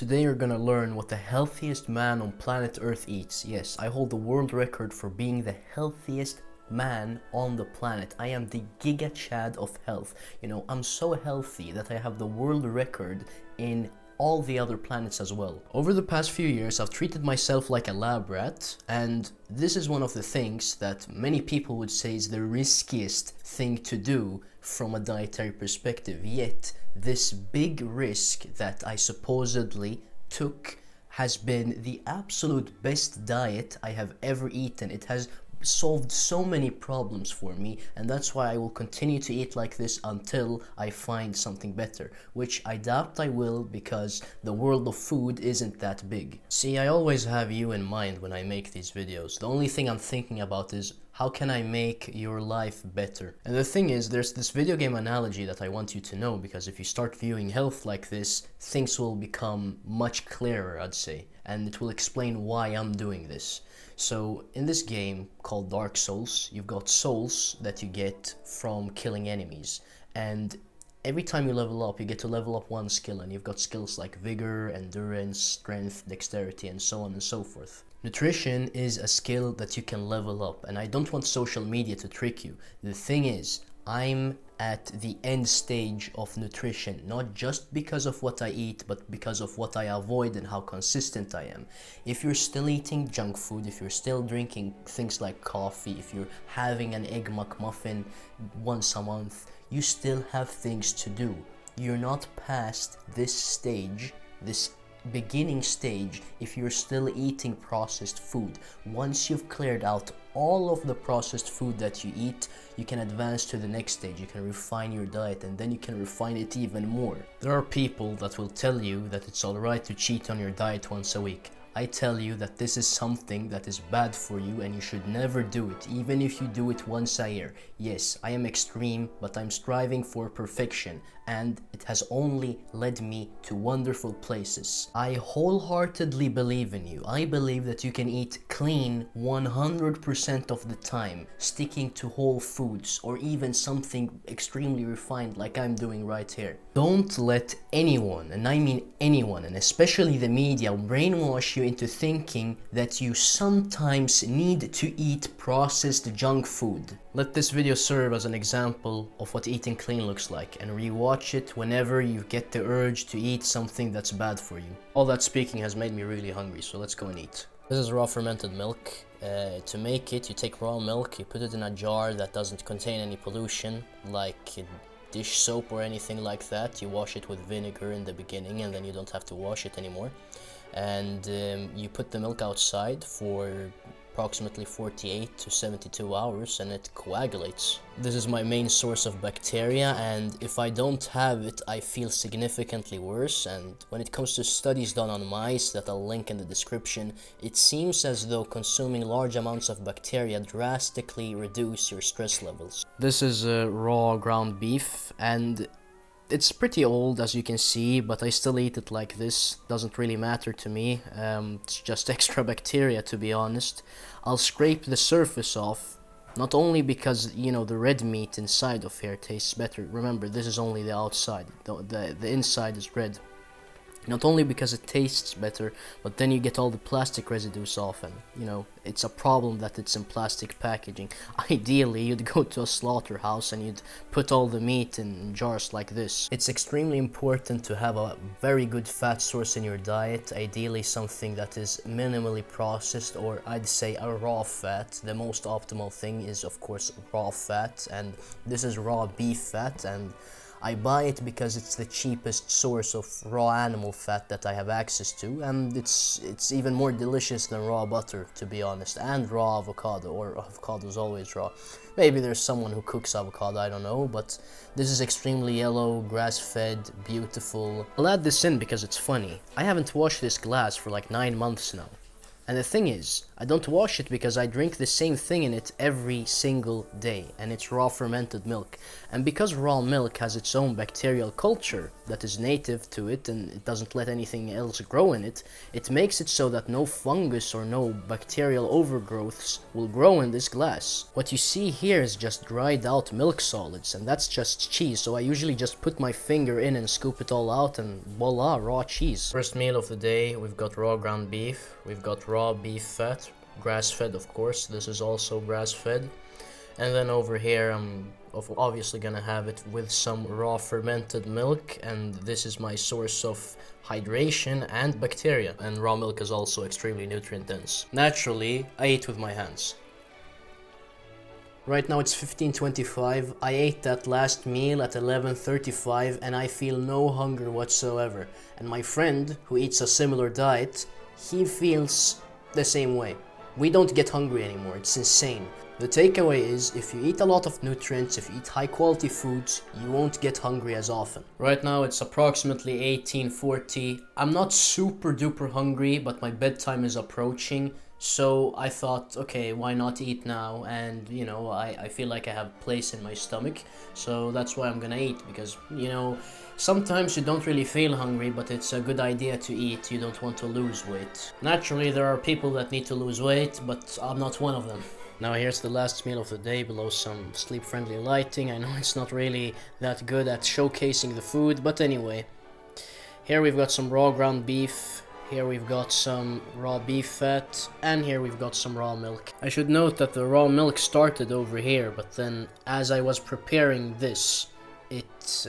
Today you're gonna learn what the healthiest man on planet Earth eats. Yes, I hold the world record for being the healthiest man on the planet. I am the Giga Chad of health. I'm so healthy that I have the world record in all the other planets as well. Over the past few years, I've treated myself like a lab rat, and this is one of the things that many people would say is the riskiest thing to do from a dietary perspective. Yet, this big risk that I supposedly took has been the absolute best diet I have ever eaten. It has solved so many problems for me, and that's why I will continue to eat like this until I find something better, which I doubt I will, because the world of food isn't that big. See, I always have you in mind when I make these videos. The only thing I'm thinking about is how can I make your life better? And the thing is, there's this video game analogy that I want you to know, because if you start viewing health like this, things will become much clearer, I'd say, and it will explain why I'm doing this. So in this game called Dark Souls, you've got souls that you get from killing enemies, and every time you level up, you get to level up one skill, and you've got skills like vigor, endurance, strength, dexterity, and so on and so forth. Nutrition is a skill that you can level up, and I don't want social media to trick you. The thing is, I'm at the end stage of nutrition, not just because of what I eat, but because of what I avoid and how consistent I am. If you're still eating junk food, if you're still drinking things like coffee, if you're having an egg McMuffin once a month, you still have things to do. You're not past this stage, this beginning stage, if you're still eating processed food. Once you've cleared out all of the processed food that you eat, you can advance to the next stage. You can refine your diet, and then you can refine it even more. There are people that will tell you that it's alright to cheat on your diet once a week. I tell you that this is something that is bad for you, and you should never do it, even if you do it once a year. Yes, I am extreme, but I'm striving for perfection, and it has only led me to wonderful places. I wholeheartedly believe in you. I believe that you can eat clean 100% of the time, sticking to whole foods, or even something extremely refined like I'm doing right here. Don't let anyone, and I mean anyone, and especially the media, brainwash you into thinking that you sometimes need to eat processed junk food. Let this video serve as an example of what eating clean looks like, and rewatch it whenever you get the urge to eat something that's bad for you. All that speaking has made me really hungry, so let's go and eat. This is raw fermented milk. To make it, you take raw milk, you put it in a jar that doesn't contain any pollution, like dish soap or anything like that. You wash it with vinegar in the beginning, and then you don't have to wash it anymore. And you put the milk outside for approximately 48 to 72 hours, and it coagulates. This is my main source of bacteria, and if I don't have it, I feel significantly worse. And when it comes to studies done on mice that I'll link in the description, it seems as though consuming large amounts of bacteria drastically reduce your stress levels. This is raw ground beef, and it's pretty old, as you can see, but I still eat it like this. Doesn't really matter to me. It's just extra bacteria, to be honest. I'll scrape the surface off, not only because, the red meat inside of here tastes better. Remember, this is only the outside. The inside is red. Not only because it tastes better, but then you get all the plastic residues off, and it's a problem that it's in plastic packaging. Ideally, you'd go to a slaughterhouse and you'd put all the meat in jars like this. It's extremely important to have a very good fat source in your diet, ideally something that is minimally processed, or I'd say a raw fat. The most optimal thing is, of course, raw fat, and this is raw beef fat, and I buy it because it's the cheapest source of raw animal fat that I have access to, and it's even more delicious than raw butter, to be honest, and raw avocado, or avocado is always raw. Maybe there's someone who cooks avocado, I don't know, but this is extremely yellow, grass-fed, beautiful. I'll add this in because it's funny. I haven't washed this glass for like 9 months now. And the thing is, I don't wash it because I drink the same thing in it every single day, and it's raw fermented milk. And because raw milk has its own bacterial culture that is native to it and it doesn't let anything else grow in it, it makes it so that no fungus or no bacterial overgrowths will grow in this glass. What you see here is just dried out milk solids, and that's just cheese, so I usually just put my finger in and scoop it all out and voila, raw cheese. First meal of the day, we've got raw ground beef, we've got raw beef fat, grass-fed of course, this is also grass-fed. And then over here I'm obviously gonna have it with some raw fermented milk, and this is my source of hydration and bacteria. And raw milk is also extremely nutrient dense. Naturally, I eat with my hands. Right now it's 15:25, I ate that last meal at 11:35 and I feel no hunger whatsoever. And my friend, who eats a similar diet, he feels the same way. We don't get hungry anymore, it's insane. The takeaway is, if you eat a lot of nutrients, if you eat high quality foods, you won't get hungry as often. Right now it's approximately 18:40. I'm not super duper hungry, but my bedtime is approaching. So I thought, okay, why not eat now? And you know, I feel like I have place in my stomach. So that's why I'm gonna eat, because you know, sometimes you don't really feel hungry, but it's a good idea to eat. You don't want to lose weight. Naturally, there are people that need to lose weight, but I'm not one of them. Now here's the last meal of the day below some sleep-friendly lighting. I know it's not really that good at showcasing the food, but anyway. Here we've got some raw ground beef. Here we've got some raw beef fat, and here we've got some raw milk. I should note that the raw milk started over here, but then as I was preparing this, it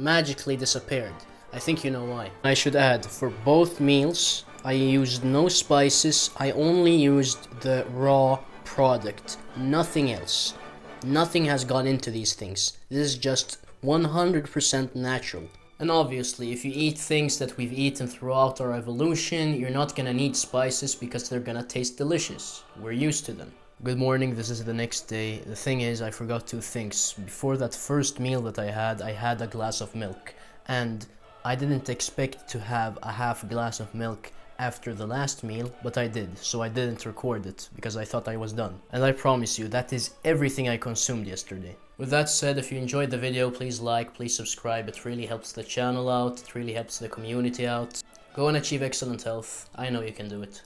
magically disappeared. I think you know why. I should add, for both meals, I used no spices. I only used the raw product, nothing else. Nothing has gone into these things. This is just 100% natural. And obviously, if you eat things that we've eaten throughout our evolution, you're not gonna need spices because they're gonna taste delicious. We're used to them. Good morning, this is the next day. The thing is, I forgot two things. Before that first meal that I had a glass of milk. And I didn't expect to have a half glass of milk after the last meal, but I did, so I didn't record it because I thought I was done. And I promise you, that is everything I consumed yesterday. With that said, if you enjoyed the video, please like, please subscribe. It really helps the channel out, it really helps the community out. Go and achieve excellent health. I know you can do it.